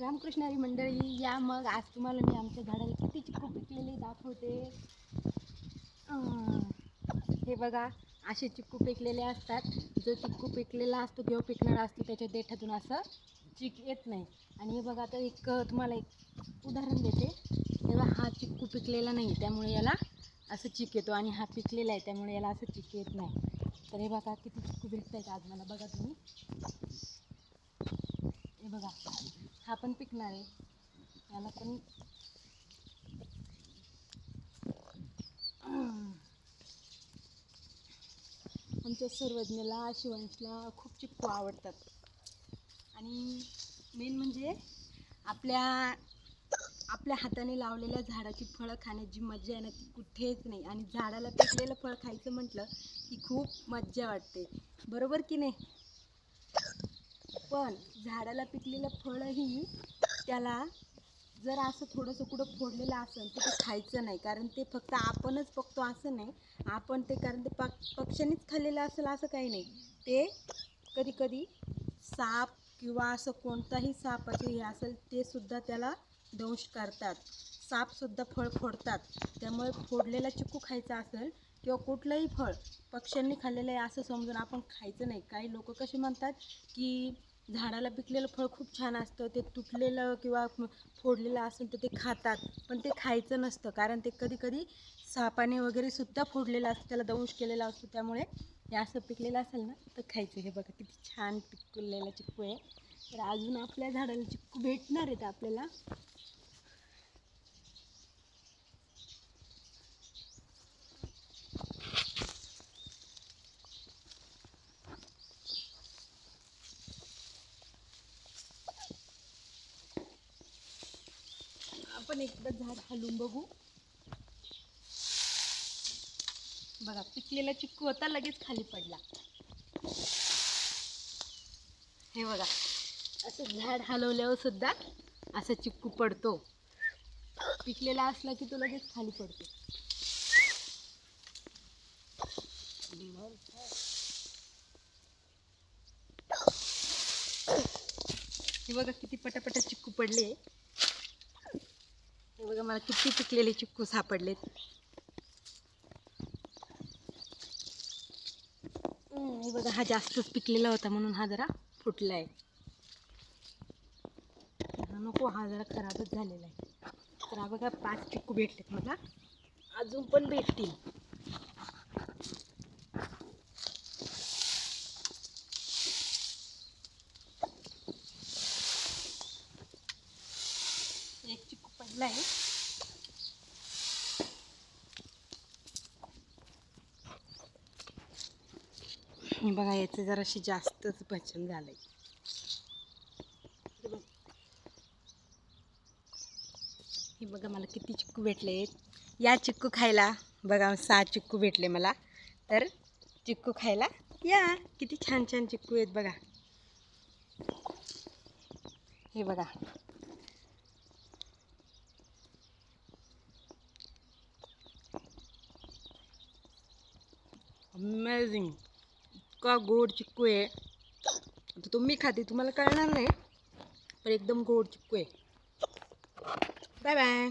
रामकृष्ण हरी मंडळी, या मग आज तुम्हाला मी आमच्या झाडाला किती चिक्कू पिकलेले दाखवते. हे बघा, असे चिक्कू पिकलेले असतात. जो चिक्कू पिकलेला असतो किंवा पिकणारा असतो त्याच्या देठातून असं चिक येत नाही. आणि हे बघा, आता एक तुम्हाला एक उदाहरण देते. तेव्हा हा चिक्कू पिकलेला नाही, त्यामुळे याला असं चिक येतो, आणि हा पिकलेला आहे त्यामुळे याला असं चिक येत नाही. तर हे बघा किती चिक्कू भेटत आहेत आज मला. बघा तुम्ही, हे बघा, हा पण पिकणार आहे, याला पण आमच्या सर्वज्ञला, शिवांशला खूप चिक्कू आवडतात. आणि मेन म्हणजे आपल्या हाताने लावलेल्या झाडाची फळं खाण्याची मजा आहे ना, ती कुठेच नाही. आणि झाडाला पिकलेलं फळ खायचं म्हटलं की खूप मज्जा वाटते, बरोबर की नाही? पण झाडाला पिकलेलं फळही त्याला जर असं थोडंसं कुठं फोडलेलं असेल तर ते खायचं नाही, कारण ते फक्त आपणच बघतो असं नाही. आपण ते, कारण ते पक्ष्यांनीच खाल्लेलं असेल असं काही नाही. ते कधी कधी साप किंवा असं कोणताही सापाचे हे असेल ते सुद्धा त्याला दंश करतात. सापसुद्धा फळ फोडतात. त्यामुळे फोडलेला चिक्कू खायचा असेल किंवा कुठलंही फळ पक्ष्यांनी खाल्लेलं आहे असं समजून आपण खायचं नाही. काही लोक कसे म्हणतात की झाडाला पिकलेलं फळ खूप छान असतं, ते तुटलेलं किंवा फोडलेलं असेल तर ते खातात, पण ते खायचं नसतं. कारण ते कधी कधी सापाने वगैरे सुद्धा फोडलेलं असतं, त्याला दंश केलेला असतो. त्यामुळे हे असं पिकलेलं असेल ना तर खायचं. हे बघा किती छान पिकलेला चिक्कू आहे. तर अजून आपल्या झाडाला चिक्कू भेटणार आहेत आपल्याला. आपण एकदा झाड हलवून बघू. बघा, पिकलेला चिक्कू होता, लगेच खाली पडला. हे बघा, असं झाड हलवल्यावर सुद्धा असं चिक्कू पडतो. पिकलेला असला की तो लगेच खाली पडतो. हे बघा किती पटापटा चिक्कू पडले. हे बघा, मला किती पिकलेले चिक्कू सापडलेत. हे बघा, हा जास्तच पिकलेला होता म्हणून हा जरा फुटला आहे. हा नको, हा जरा खराबच झालेला आहे. तर हा बघा, 5 चिक्कू भेटलेत मला, अजून पण भेटतील. एक चिक्कू पडला आहे. हे बघा, याचं जराशी जास्तच पचन झालंय. हे बघा, मला किती चिक्कू भेटले. या चिक्कू खायला. बघा, 6 चिक्कू भेटले मला. तर चिक्कू खायला या. किती छान छान चिक्कू आहेत बघा. हे बघा, अमेझिंग, इतका गोड चिक्कू आहे. आता तुम्ही खाते तुम्हाला कळणार नाही, पण एकदम गोड चिक्कू आहे. Bye bye.